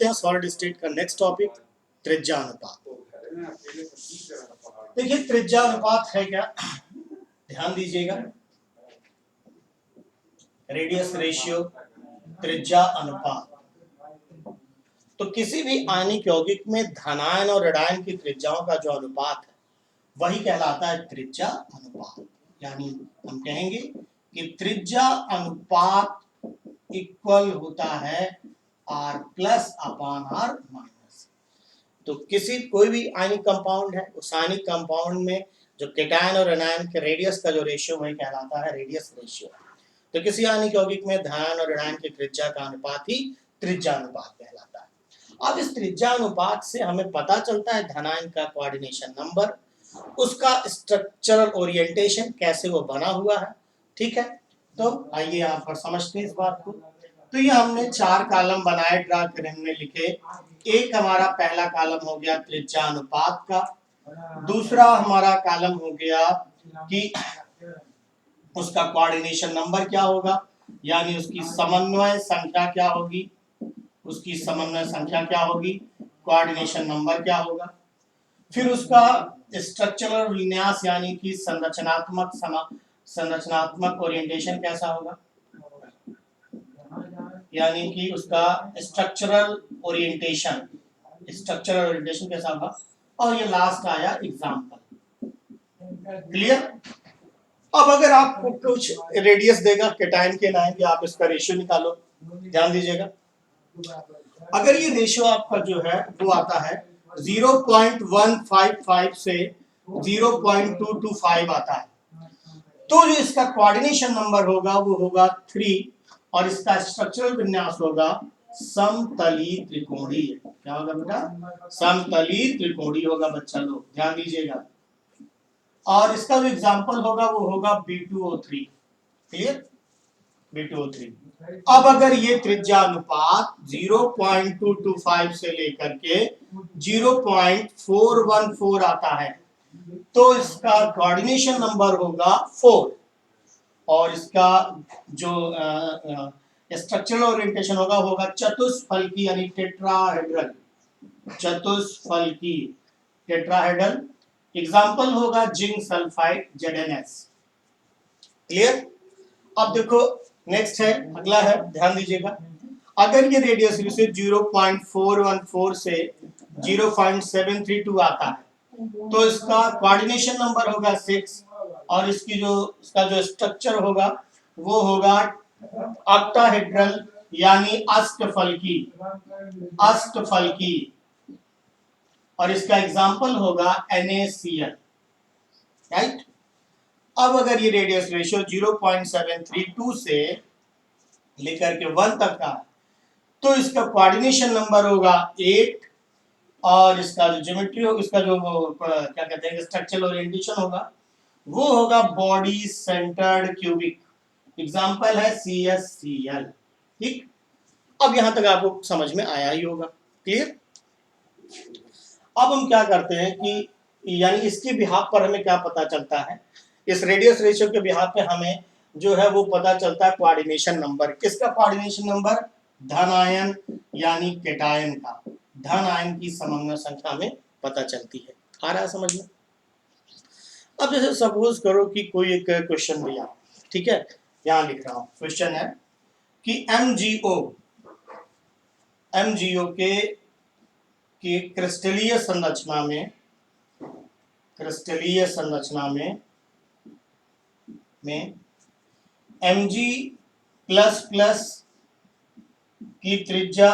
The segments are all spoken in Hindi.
सॉलिड स्टेट का नेक्स्ट टॉपिक त्रिज्या अनुपात। देखिए त्रिज्या अनुपात है क्या, ध्यान दीजिएगा। रेडियस रेशियो त्रिज्या अनुपात। तो किसी भी आयनिक यौगिक में धनायन और ऋणायन की त्रिज्याओं का जो अनुपात है वही कहलाता है त्रिज्या अनुपात। यानी हम कहेंगे कि त्रिज्या अनुपात इक्वल होता है R प्लस अपान R माइनस। तो किसी कोई भी आयनिक कंपाउंड है, उस आयनिक कंपाउंड में जो केटायन और एनायन के रेडियस का जो रेशियो वही कहलाता है रेडियस रेशियो। तो किसी आयनिक यौगिक में धनायन और ऋणायन की त्रिज्या का अनुपात ही त्रिज्या अनुपात कहलाता है। अब इस त्रिज्या अनुपात से हमें पता चलता है धनायन का कोऑर्डिनेशन नंबर, उसका स्ट्रक्चरल ओरिएंटेशन कैसे वो बना हुआ है। ठीक है, तो आइए यहाँ पर समझते हैं इस बात को। तो ये हमने 4 कॉलम बनाए, ड्रा कर हमने लिखे। एक हमारा पहला कॉलम हो गया त्रिज्या अनुपात का, दूसरा हमारा कॉलम हो गया कि उसका कोऑर्डिनेशन नंबर क्या होगा, यानी उसकी समन्वय संख्या क्या होगी, उसकी समन्वय संख्या क्या होगी, कोऑर्डिनेशन नंबर क्या होगा। फिर उसका स्ट्रक्चरल विन्यास यानी कि संरचनात्मक ओरिएंटेशन कैसा होगा, यानी कि उसका स्ट्रक्चरल ओरिएंटेशन कैसा होगा। और ये लास्ट आया एग्जांपल। क्लियर। अब अगर आपको कुछ रेडियस देगा केटायन के एनायन के, आप इसका रेशियो निकालो। ध्यान दीजिएगा, अगर ये रेशियो आपका जो है वो आता है 0.155 से 0.225 आता है, तो जो इसका कोऑर्डिनेशन नंबर होगा वो होगा 3 और इसका स्ट्रक्चरल विन्यास होगा समतली त्रिकोणीय। क्या होगा बेटा, समतली त्रिकोणीय होगा। बच्चा लोग ध्यान दीजिएगा। और इसका जो एग्जांपल होगा वो होगा B2O3। Clear, B2O3। अब अगर ये त्रिज्या अनुपात 0.225 से लेकर के 0.414 आता है तो इसका कोऑर्डिनेशन नंबर होगा 4 और इसका जो स्ट्रक्चरल ओरिएंटेशन होगा चतुष्फलकी यानी टेट्राहेड्रल। चतुष्फलकी टेट्राहेड्रल। एग्जांपल होगा जिंक सल्फाइड ZnS। क्लियर। अब देखो नेक्स्ट है, अगला है, ध्यान दीजिएगा। अगर ये रेडियस 0.414 से 0.732 आता है तो इसका कोऑर्डिनेशन नंबर होगा 6 और इसका जो स्ट्रक्चर होगा वो होगा ऑक्टाहेड्रल यानी अष्टफलकी। और इसका एग्जांपल होगा NaCl। राइट। अब अगर ये रेडियस रेशियो 0.732 से लेकर के 1 तक का तो इसका कोऑर्डिनेशन नंबर होगा 8 और इसका जो ज्योमेट्री होगा, इसका जो क्या कहते हैं स्ट्रक्चरल ओरिएंटेशन होगा वो होगा बॉडी सेंटर्ड क्यूबिक। एग्जांपल है CsCl। ठीक, अब यहां तक आपको समझ में आया ही होगा। क्लियर। अब हम क्या करते हैं कि यानी इसके बिहाफ पर हमें क्या पता चलता है, इस रेडियस रेशियो के बिहाफ पे हमें जो है वो पता चलता है कोऑर्डिनेशन नंबर। किसका कोऑर्डिनेशन नंबर, धन आयन यानी केटायन का, धन आयन की समन्वय संख्या में पता चलती है। आ रहा है समझ में। अब जैसे सपोज करो कि कोई एक क्वेश्चन दिया, ठीक है, यहां लिख रहा हूं। क्वेश्चन है कि MgO के क्रिस्टलीय संरचना में Mg प्लस प्लस की त्रिज्या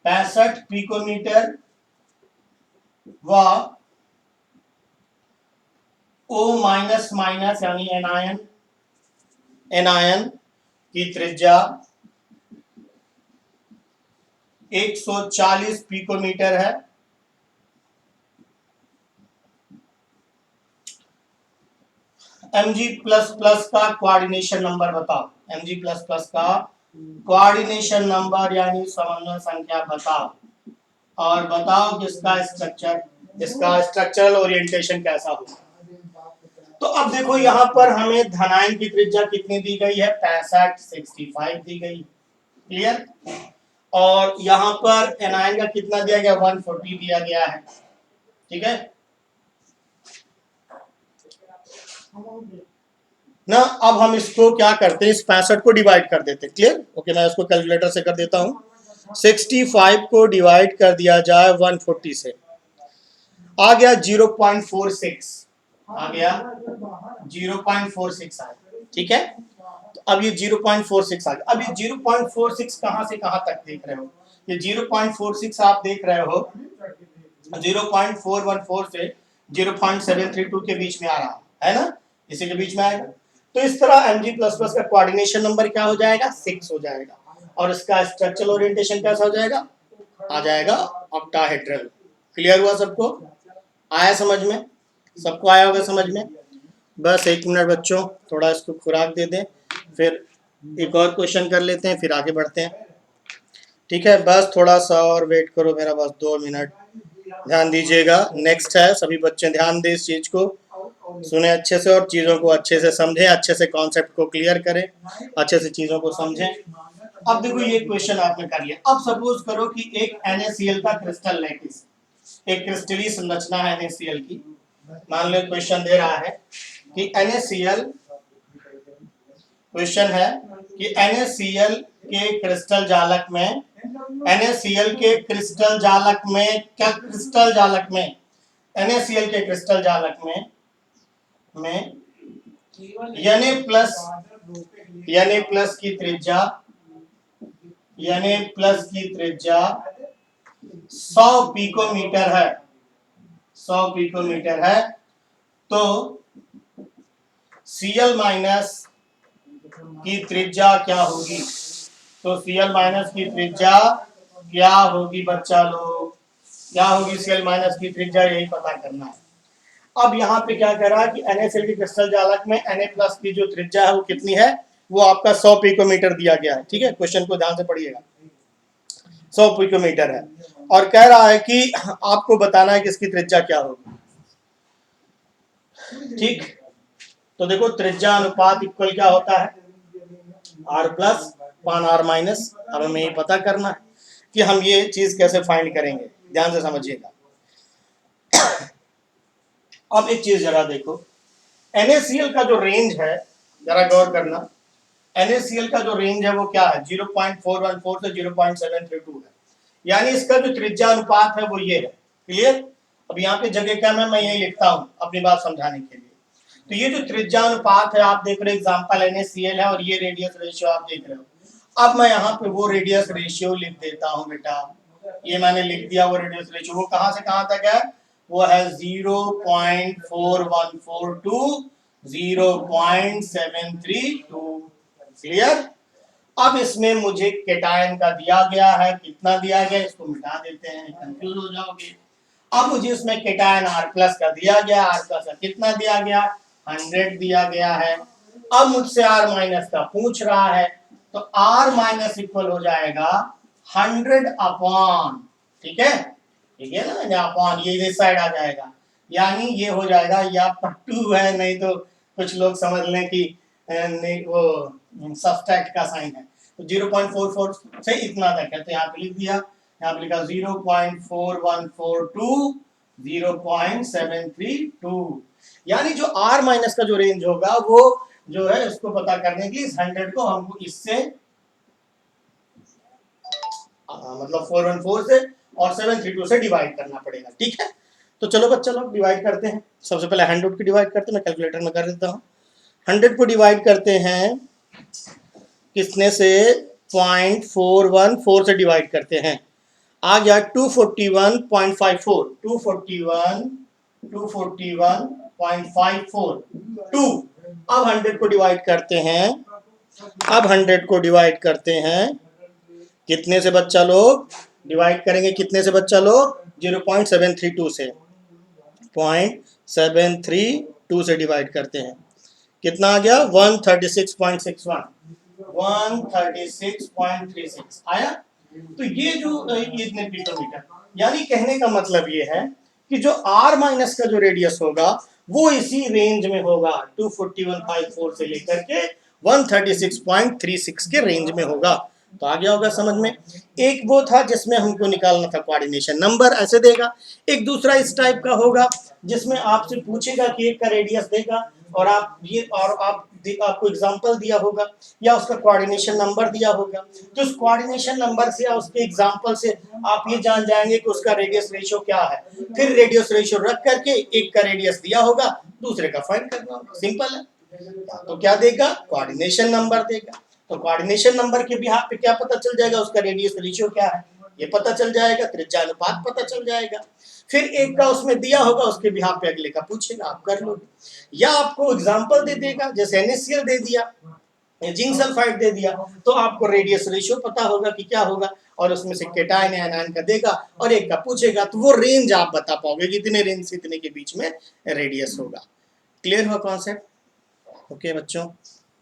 65 पिकोमीटर व O माइनस माइनस यानी एनायन की त्रिज्या 140 पिकोमीटर है। Mg प्लस प्लस का कोऑर्डिनेशन नंबर बताओ। Mg प्लस प्लस का कोऑर्डिनेशन नंबर यानी समन्वय संख्या बताओ और बताओ कि इसका स्ट्रक्चरल ओरिएंटेशन कैसा होगा। तो अब देखो यहाँ पर हमें धनायन की त्रिज्या कितनी दी गई है, 65 दी गई, क्लियर। और यहाँ पर एनायन का कितना दिया गया, 140 दिया गया है, ठीक है ना। अब हम इसको क्या करते हैं, इस 65 को डिवाइड कर देते हैं, क्लियर। ओके, मैं इसको कैलकुलेटर से कर देता हूं। 65 को डिवाइड कर दिया जाए 140 से, आ गया 0.46, आ गया 0.46 आ गया, ठीक है। तो अब ये 0.46 आ गया। अब ये 0.46 कहां से कहां तक देख रहे हो, ये 0.46 आप देख रहे हो 0.414 से 0.732 के बीच में आ रहा है ना, इसी के बीच में आएगा। तो इस तरह Mg++ का कोऑर्डिनेशन नंबर क्या हो जाएगा, 6 हो जाएगा। और इसका स्ट्रक्चरल ओरिएंटेशन कैसा हो जाएगा, आ जाएगा ऑक्टाहेड्रल। क्लियर हुआ सबको, आया समझ में, सबको आया होगा समझ में। बस 1 मिनट बच्चों, थोड़ा इसको खुराक दे दें, फिर एक और क्वेश्चन कर लेते हैं, फिर आगे बढ़ते हैं, ठीक है। बस थोड़ा सा और वेट करो मेरा, बस 2 मिनट, ध्यान दीजिएगा। नेक्स्ट है, सभी बच्चे ध्यान दें, इस चीज को सुने अच्छे से और चीजों को अच्छे से समझें, अच्छे से कॉन्सेप्ट को क्लियर करें, अच्छे से चीजों को समझें। अब देखो ये क्वेश्चन आपने कर लिया। अब सपोज करो कि एक NaCl का क्रिस्टल लैटिस, एक क्रिस्टलीय संरचना है NaCl की। मान लो क्वेश्चन दे रहा है कि NaCl, क्वेश्चन है कि NaCl के क्रिस्टल जालक में, NaCl के क्रिस्टल जालक में, क्या क्रिस्टल जालक में, NaCl के क्रिस्टल जालक में Na प्लस की त्रिज्या, Na प्लस की त्रिज्या 100 पिकोमीटर है, 100 पिकोमीटर है। तो Cl माइनस की त्रिज्या क्या होगी, तो Cl माइनस की त्रिज्या क्या होगी बच्चा लोग, क्या होगी Cl माइनस की त्रिज्या, यही पता करना है। अब यहाँ पे क्या कह रहा है कि NaCl के क्रिस्टल जालक में Na प्लस की जो त्रिज्या है वो कितनी है, वो आपका 100 पिकोमीटर दिया गया है, ठीक है। क्वेश्चन को ध्यान से पढ़िएगा, 100 पिकोमीटर है और कह रहा है कि आपको बताना है कि इसकी त्रिज्या क्या होगी, ठीक। तो देखो त्रिज्या अनुपात इक्वल क्या होता है, R प्लस पान R माइनस। अब हमें ये पता करना है कि हम ये चीज कैसे फाइंड करेंगे, ध्यान से समझिएगा। अब एक चीज जरा देखो, NaCl का जो रेंज है, जरा गौर करना, NaCl का जो रेंज है वो क्या है, 0.414 से 0.732 है, यानी इसका जो त्रिज्या अनुपात है वो ये है, क्लियर। अब यहाँ पे जगह क्या मैं यही लिखता हूँ अपनी बात समझाने के लिए। तो ये जो त्रिज्या अनुपात है, आप देख रहे हो एग्जांपल NaCl है और ये रेडियस रेशियो आप देख रहे हो। अब मैं यहाँ पे वो रेडियस रेशियो लिख देता हूँ बेटा, ये मैंने लिख दिया वो रेडियस रेशियो, वो कहां से कहां तक है, वो है 0.414 टू 0.732, क्लियर। अब इसमें मुझे केटायन का दिया गया है, कितना दिया गया, इसको मिटा देते हैं, कंफ्यूज हो जाओगे। अब मुझे इसमें केटायन R प्लस का दिया गया, R प्लस का कितना दिया गया, 100 दिया गया है। अब मुझसे R माइनस का पूछ रहा है, तो R माइनस इक्वल हो जाएगा 100 अपॉन, ठीक है, ठीक है ना, या अपॉन ये इस साइड आ जाएगा, यानी ये हो जाएगा, या 2 है, नहीं तो कुछ लोग समझ लें कि नहीं वो सब्सट्रैक्ट का साइन है। तो 0.44 से इतना तक है, तो यहाँ पे लिख दिया, यहाँ पे लिखा 0.414 टू 0.732, यानी जो R माइनस का जो रेंज होगा वो जो है उसको पता करने के लिए इस 100 को हमको इससे मतलब 414 से और 732 से डिवाइड करना पड़ेगा, ठीक है। तो चलो बच्चा लोग डिवाइड करते हैं। सबसे पहले 100 को डिवाइड करते हैं, मैं कैलकुलेटर में कर देता हूँ। 100 को डिवाइड करते हैं किसने से, 0.414 से डिवाइड करते हैं, आ गया 241.54, 241.54 2। अब 100 को डिवाइड करते हैं, अब 100 को डिवाइड करते हैं कितने से बच्चा लोग, डिवाइड करेंगे कितने से बच्चा लोग, 0.732 से, 0.732 से डिवाइड करते हैं, कितना आ गया, 136.61, 136.36 आया। तो ये जो इतने पिकोमीटर, यानी कहने का मतलब ये है कि जो R माइनस का जो रेडियस होगा वो इसी रेंज में होगा, 241.54 से लेकर के 136.36 के रेंज में होगा। तो आ गया होगा समझ में। एक वो था जिसमें हमको निकालना था कोऑर्डिनेशन नंबर, ऐसे देगा। एक दूसरा इस टाइप का होगा जिसमें आपसे पूछेगा कि एक का रेडियस देगा और आपको एग्जांपल दिया होगा या उसका कोऑर्डिनेशन नंबर दिया होगा। तो उस कोऑर्डिनेशन नंबर से या उसके एग्जांपल से आप ये जान जाएंगे कि उसका रेडियस रेशियो क्या है। फिर रेडियस रेशियो रख करके एक का रेडियस दिया होगा, दूसरे का फाइंड करना होगा, सिंपल है। तो क्या देगा, कोऑर्डिनेशन नंबर देगा। तो कोऑर्डिनेशन नंबर के बिहाफ पे क्या पता चल जाएगा, उसका रेडियस रेशियो क्या है ये पता चल जाएगा, त्रिज्या अनुपात पता चल जाएगा। फिर एक का उसमें दिया होगा, उसके बिहाफ पे अगले का पूछेगा, आप कर लोगे। या आपको एग्जांपल दे देगा, जैसे NaCl दे दिया, जिंक सल्फाइड दे दिया, तो आपको रेडियस रेशियो पता होगा कि क्या होगा, और उसमें से केटायन या एनायन का देगा और एक का पूछेगा, तो वो रेंज आप बता पाओगे कि इतने रेंज से इतने के बीच में रेडियस होगा। क्लियर हुआ कॉन्सेप्ट? ओके बच्चों।